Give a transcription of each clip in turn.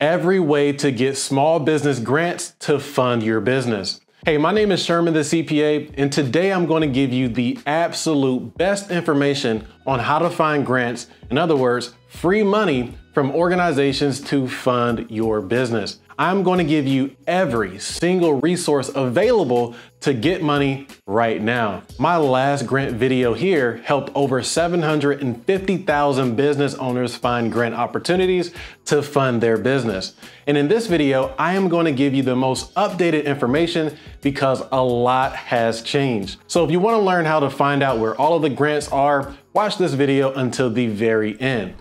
every way to get small business grants to fund your business. Hey, my name is Sherman the CPA, and today I'm going to give you the absolute best information on how to find grants, in other words, free money from organizations to fund your business. I'm going to give you every single resource available to get money right now. My last grant video here helped over 750,000 business owners find grant opportunities to fund their business. And in this video, I am going to give you the most updated information because a lot has changed. So if you want to learn how to find out where all of the grants are, watch this video until the very end.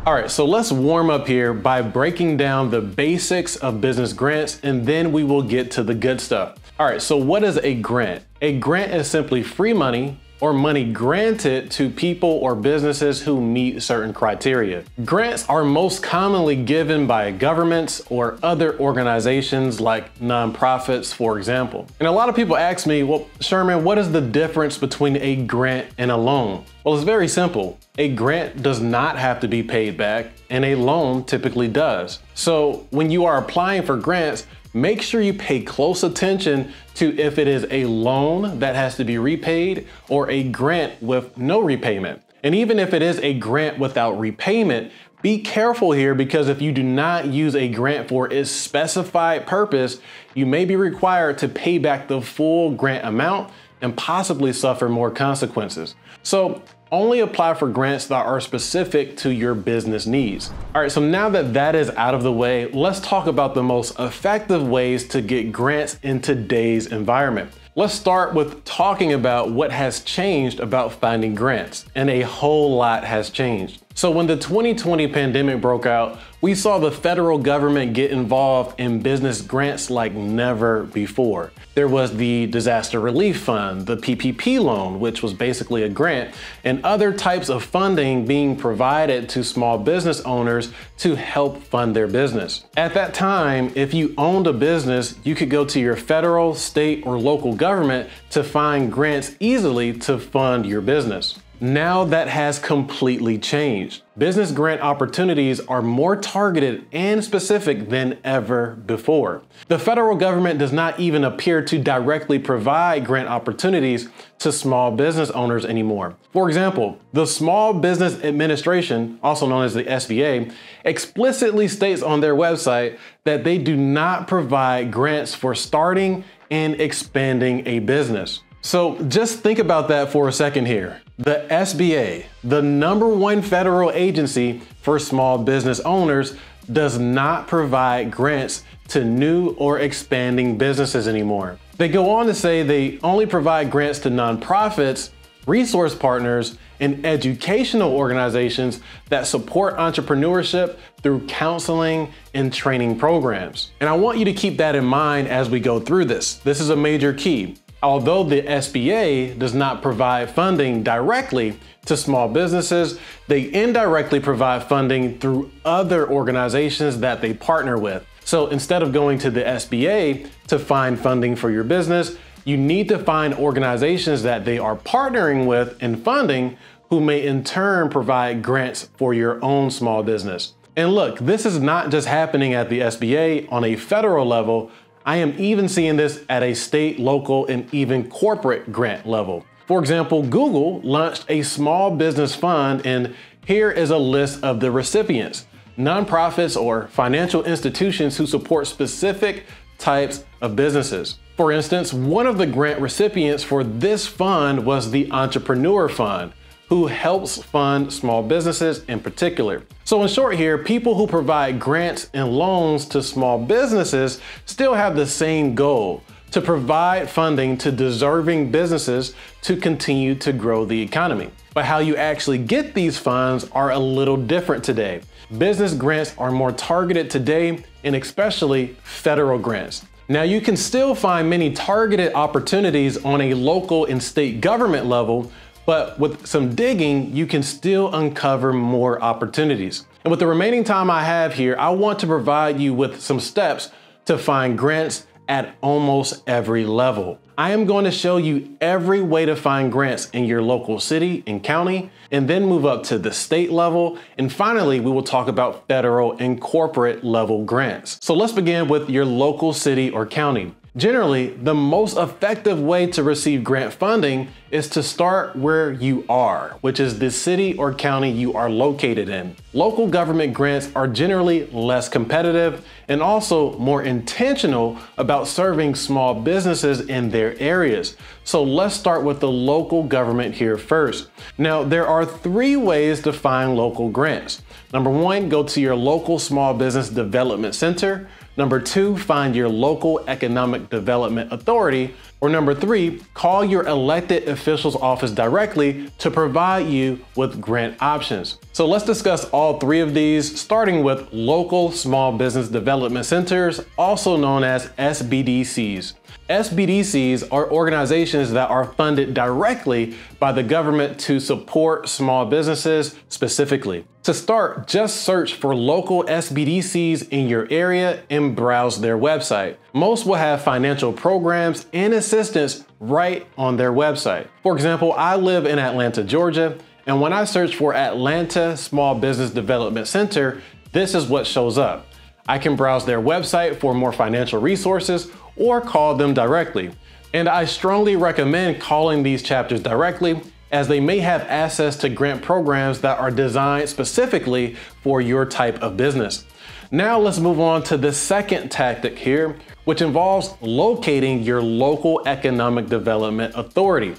All right, so let's warm up here by breaking down the basics of business grants, and then we will get to the good stuff. All right, so what is a grant? A grant is simply free money or money granted to people or businesses who meet certain criteria. Grants are most commonly given by governments or other organizations like nonprofits, for example. And a lot of people ask me, well, Sherman, what is the difference between a grant and a loan? Well, it's very simple. A grant does not have to be paid back, and a loan typically does. So when you are applying for grants, make sure you pay close attention to if it is a loan that has to be repaid or a grant with no repayment. And even if it is a grant without repayment, be careful here, because if you do not use a grant for its specified purpose, you may be required to pay back the full grant amount and possibly suffer more consequences. So only apply for grants that are specific to your business needs. All right, so now that that is out of the way, let's talk about the most effective ways to get grants in today's environment. Let's start with talking about what has changed about finding grants, and a whole lot has changed. So when the 2020 pandemic broke out, we saw the federal government get involved in business grants like never before. There was the Disaster Relief Fund, the PPP loan, which was basically a grant, and other types of funding being provided to small business owners to help fund their business. At that time, if you owned a business, you could go to your federal, state, or local government to find grants easily to fund your business. Now that has completely changed. Business grant opportunities are more targeted and specific than ever before. The federal government does not even appear to directly provide grant opportunities to small business owners anymore. For example, the Small Business Administration, also known as the SBA, explicitly states on their website that they do not provide grants for starting and expanding a business. So just think about that for a second here. The SBA, the #1 federal agency for small business owners, does not provide grants to new or expanding businesses anymore. They go on to say they only provide grants to nonprofits, resource partners, and educational organizations that support entrepreneurship through counseling and training programs. And I want you to keep that in mind as we go through this. This is a major key. Although the SBA does not provide funding directly to small businesses, they indirectly provide funding through other organizations that they partner with. So instead of going to the SBA to find funding for your business, you need to find organizations that they are partnering with and funding, who may in turn provide grants for your own small business. And look, this is not just happening at the SBA on a federal level. I am even seeing this at a state, local, and even corporate grant level. For example, Google launched a small business fund, and here is a list of the recipients: nonprofits or financial institutions who support specific types of businesses. For instance, one of the grant recipients for this fund was the Entrepreneur Fund, who helps fund small businesses in particular. So in short here, people who provide grants and loans to small businesses still have the same goal: to provide funding to deserving businesses to continue to grow the economy. But how you actually get these funds are a little different today. Business grants are more targeted today, and especially federal grants. Now, you can still find many targeted opportunities on a local and state government level, but with some digging, you can still uncover more opportunities. And with the remaining time I have here, I want to provide you with some steps to find grants at almost every level. I am going to show you every way to find grants in your local city and county, and then move up to the state level. And finally, we will talk about federal and corporate level grants. So let's begin with your local city or county. Generally, the most effective way to receive grant funding is to start where you are, which is the city or county you are located in. Local government grants are generally less competitive and also more intentional about serving small businesses in their areas. So let's start with the local government here first. Now, there are 3 ways to find local grants. Number 1, go to your local small business development center. Number 2, find your local economic development authority. Or number 3, call your elected official's office directly to provide you with grant options. So let's discuss all 3 of these, starting with local small business development centers, also known as SBDCs. SBDCs are organizations that are funded directly by the government to support small businesses specifically. To start, just search for local SBDCs in your area and browse their website. Most will have financial programs and assistance right on their website. For example, I live in Atlanta, Georgia, and when I search for Atlanta Small Business Development Center, this is what shows up. I can browse their website for more financial resources or call them directly. And I strongly recommend calling these chapters directly, as they may have access to grant programs that are designed specifically for your type of business. Now let's move on to the second tactic here, which involves locating your local economic development authority.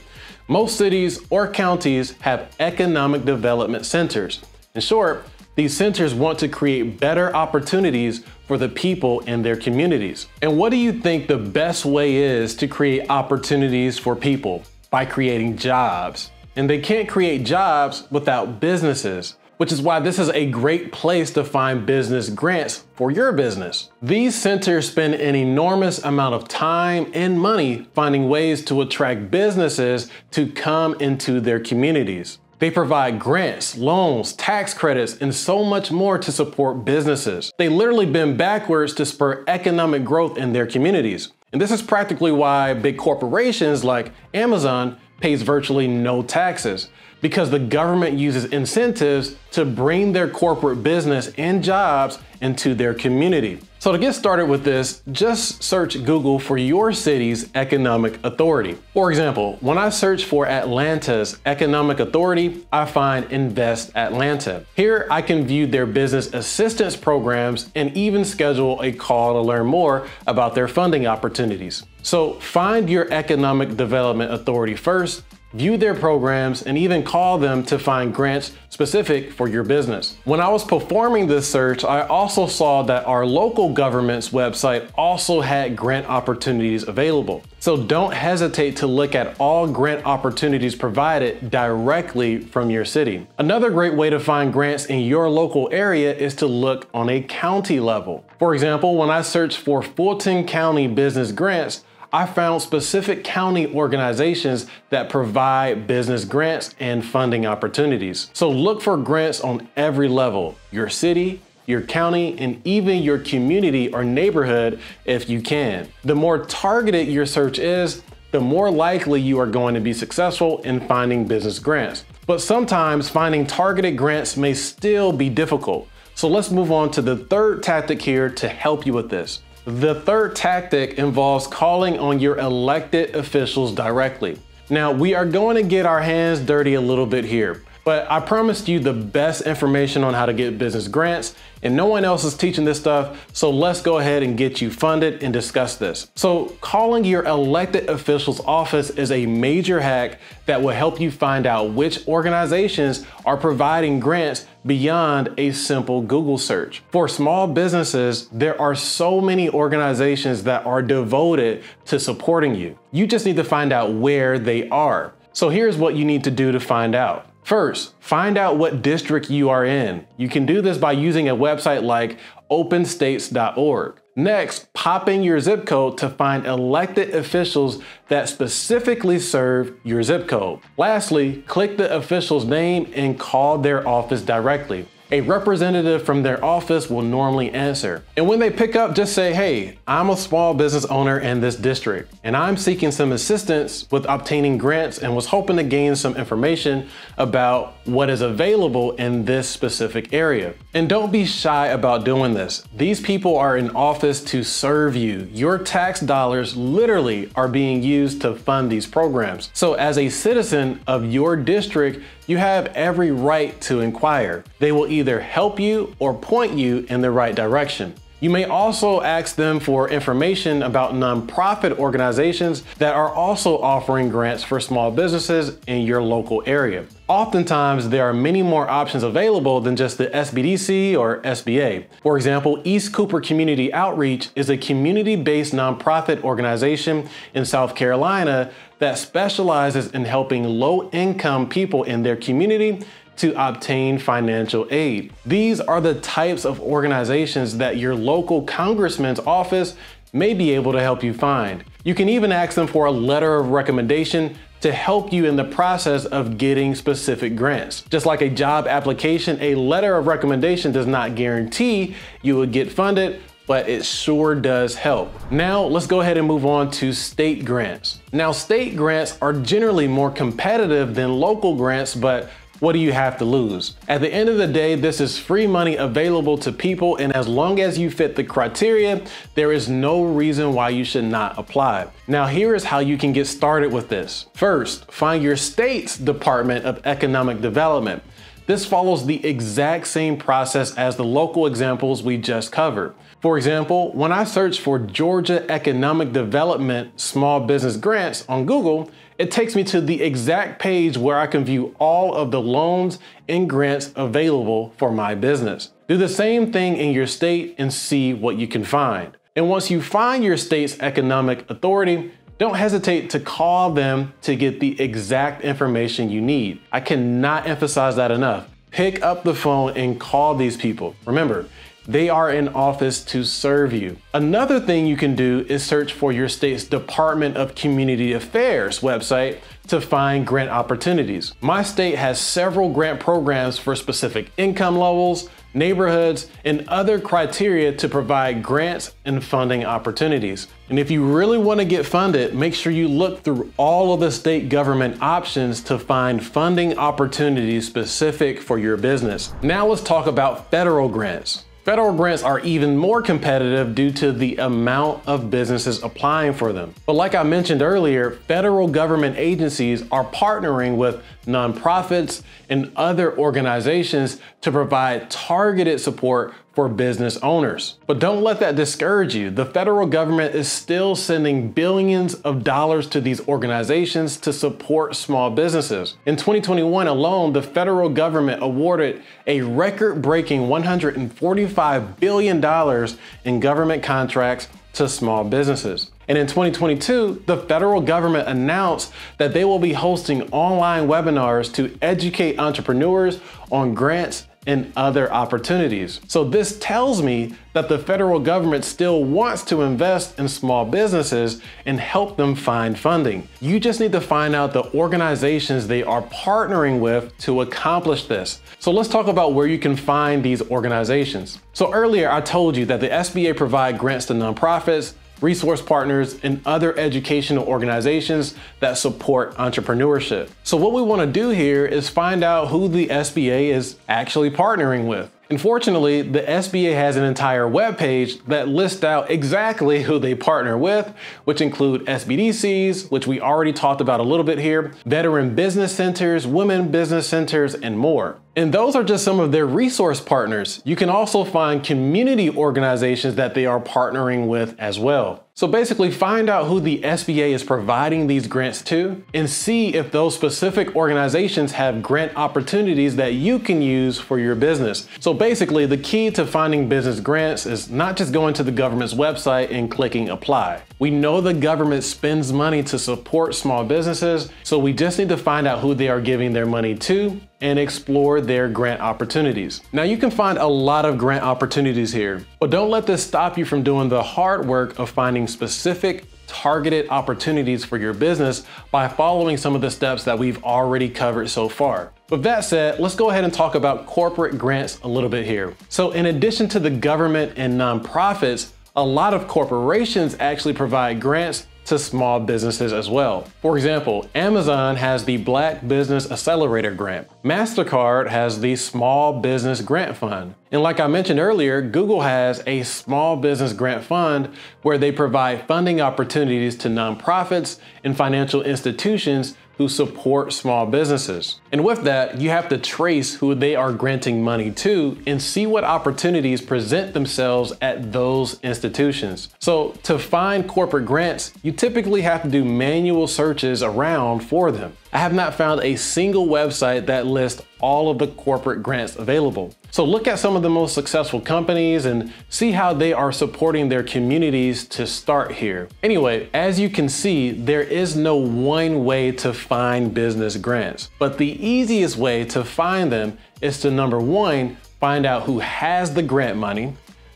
Most cities or counties have economic development centers. In short, these centers want to create better opportunities for the people in their communities. And what do you think the best way is to create opportunities for people? By creating jobs. And they can't create jobs without businesses, which is why this is a great place to find business grants for your business. These centers spend an enormous amount of time and money finding ways to attract businesses to come into their communities. They provide grants, loans, tax credits, and so much more to support businesses. They literally bend backwards to spur economic growth in their communities. And this is practically why big corporations like Amazon pays virtually no taxes, because the government uses incentives to bring their corporate business and jobs into their community. So to get started with this, just search Google for your city's economic authority. For example, when I search for Atlanta's economic authority, I find Invest Atlanta. Here I can view their business assistance programs and even schedule a call to learn more about their funding opportunities. So find your economic development authority first, view their programs, and even call them to find grants specific for your business. When I was performing this search, I also saw that our local government's website also had grant opportunities available. So don't hesitate to look at all grant opportunities provided directly from your city. Another great way to find grants in your local area is to look on a county level. For example, when I searched for Fulton County business grants, I found specific county organizations that provide business grants and funding opportunities. So look for grants on every level, your city, your county, and even your community or neighborhood if you can. The more targeted your search is, the more likely you are going to be successful in finding business grants. But sometimes finding targeted grants may still be difficult. So let's move on to the third tactic here to help you with this. The third tactic involves calling on your elected officials directly. Now, we are going to get our hands dirty a little bit here, but I promised you the best information on how to get business grants, and no one else is teaching this stuff, so let's go ahead and get you funded and discuss this. So calling your elected official's office is a major hack that will help you find out which organizations are providing grants beyond a simple Google search. For small businesses, there are so many organizations that are devoted to supporting you. You just need to find out where they are. So here's what you need to do to find out. First, find out what district you are in. You can do this by using a website like openstates.org. Next, pop in your zip code to find elected officials that specifically serve your zip code. Lastly, click the official's name and call their office directly. A representative from their office will normally answer. And when they pick up, just say, hey, I'm a small business owner in this district, and I'm seeking some assistance with obtaining grants and was hoping to gain some information about what is available in this specific area. And don't be shy about doing this. These people are in office to serve you. Your tax dollars literally are being used to fund these programs. So as a citizen of your district, you have every right to inquire. They will either help you or point you in the right direction. You may also ask them for information about nonprofit organizations that are also offering grants for small businesses in your local area. Oftentimes, there are many more options available than just the SBDC or SBA. For example, East Cooper Community Outreach is a community-based nonprofit organization in South Carolina that specializes in helping low-income people in their community to obtain financial aid. These are the types of organizations that your local congressman's office may be able to help you find. You can even ask them for a letter of recommendation to help you in the process of getting specific grants. Just like a job application, a letter of recommendation does not guarantee you will get funded, but it sure does help. Now let's go ahead and move on to state grants. Now state grants are generally more competitive than local grants, but what do you have to lose? At the end of the day, this is free money available to people, and as long as you fit the criteria, there is no reason why you should not apply. Now here is how you can get started with this. First, find your state's Department of Economic Development. This follows the exact same process as the local examples we just covered. For example, when I search for Georgia Economic Development Small Business Grants on Google, it takes me to the exact page where I can view all of the loans and grants available for my business. Do the same thing in your state and see what you can find. And once you find your state's economic authority, don't hesitate to call them to get the exact information you need. I cannot emphasize that enough. Pick up the phone and call these people. Remember, they are in office to serve you. Another thing you can do is search for your state's Department of Community Affairs website to find grant opportunities. My state has several grant programs for specific income levels, neighborhoods, and other criteria to provide grants and funding opportunities. And if you really want to get funded, make sure you look through all of the state government options to find funding opportunities specific for your business. Now let's talk about federal grants. Federal grants are even more competitive due to the amount of businesses applying for them. But like I mentioned earlier, federal government agencies are partnering with nonprofits and other organizations to provide targeted support for business owners. But don't let that discourage you. The federal government is still sending billions of dollars to these organizations to support small businesses. In 2021 alone, the federal government awarded a record-breaking $145 billion in government contracts to small businesses. And in 2022, the federal government announced that they will be hosting online webinars to educate entrepreneurs on grants and other opportunities. So this tells me that the federal government still wants to invest in small businesses and help them find funding. You just need to find out the organizations they are partnering with to accomplish this. So let's talk about where you can find these organizations. So earlier I told you that the SBA provide grants to nonprofits, resource partners, and other educational organizations that support entrepreneurship. So what we want to do here is find out who the SBA is actually partnering with. Unfortunately, the SBA has an entire webpage that lists out exactly who they partner with, which include SBDCs, which we already talked about a little bit here, veteran business centers, women business centers, and more. And those are just some of their resource partners. You can also find community organizations that they are partnering with as well. So basically find out who the SBA is providing these grants to and see if those specific organizations have grant opportunities that you can use for your business. So basically the key to finding business grants is not just going to the government's website and clicking apply. We know the government spends money to support small businesses, so we just need to find out who they are giving their money to and explore their grant opportunities. Now you can find a lot of grant opportunities here, but don't let this stop you from doing the hard work of finding specific targeted opportunities for your business by following some of the steps that we've already covered so far. With that said, let's go ahead and talk about corporate grants a little bit here. So in addition to the government and nonprofits, a lot of corporations actually provide grants to small businesses as well. For example, Amazon has the Black Business Accelerator Grant. MasterCard has the Small Business Grant Fund. And like I mentioned earlier, Google has a Small Business Grant Fund where they provide funding opportunities to nonprofits and financial institutions who support small businesses. And with that, you have to trace who they are granting money to and see what opportunities present themselves at those institutions. So to find corporate grants, you typically have to do manual searches around for them. I have not found a single website that lists all of the corporate grants available. So look at some of the most successful companies and see how they are supporting their communities to start here. Anyway, as you can see, there is no one way to find business grants, but the easiest way to find them is to, number one, find out who has the grant money.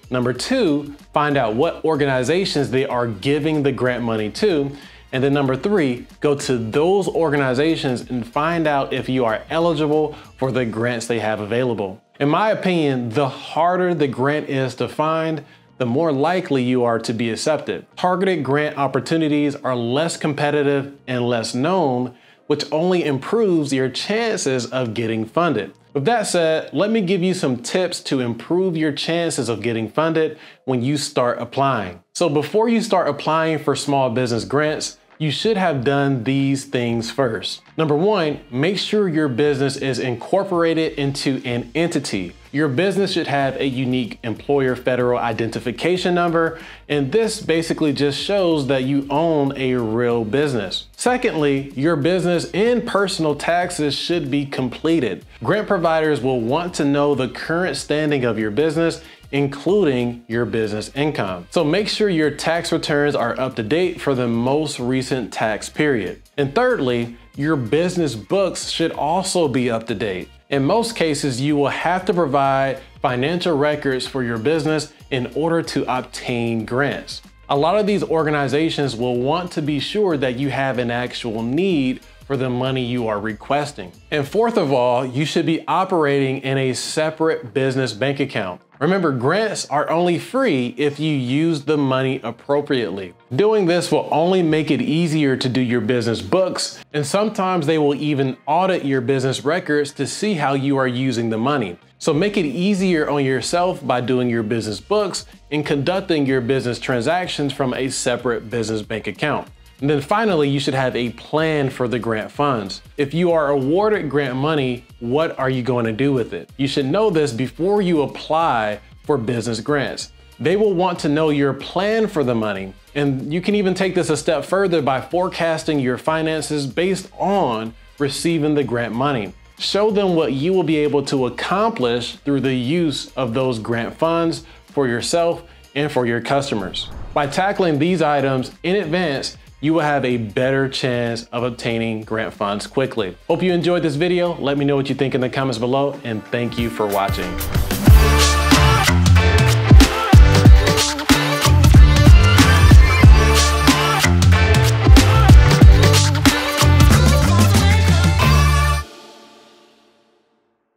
Number two, find out what organizations they are giving the grant money to. And then number three, go to those organizations and find out if you are eligible for the grants they have available. In my opinion, the harder the grant is to find, the more likely you are to be accepted. Targeted grant opportunities are less competitive and less known, which only improves your chances of getting funded. With that said, let me give you some tips to improve your chances of getting funded when you start applying. So before you start applying for small business grants, you should have done these things first. Number one, make sure your business is incorporated into an entity. Your business should have a unique employer federal identification number, and this basically just shows that you own a real business. Secondly, your business and personal taxes should be completed. Grant providers will want to know the current standing of your business, including your business income. So make sure your tax returns are up to date for the most recent tax period. And thirdly, your business books should also be up to date. In most cases, you will have to provide financial records for your business in order to obtain grants. A lot of these organizations will want to be sure that you have an actual need for the money you are requesting. And fourth of all, you should be operating in a separate business bank account. Remember, grants are only free if you use the money appropriately. Doing this will only make it easier to do your business books, and sometimes they will even audit your business records to see how you are using the money. So make it easier on yourself by doing your business books and conducting your business transactions from a separate business bank account. And then finally, you should have a plan for the grant funds. If you are awarded grant money, what are you going to do with it? You should know this before you apply for business grants. They will want to know your plan for the money. And you can even take this a step further by forecasting your finances based on receiving the grant money. Show them what you will be able to accomplish through the use of those grant funds for yourself and for your customers. By tackling these items in advance, you will have a better chance of obtaining grant funds quickly. Hope you enjoyed this video. Let me know what you think in the comments below, and thank you for watching.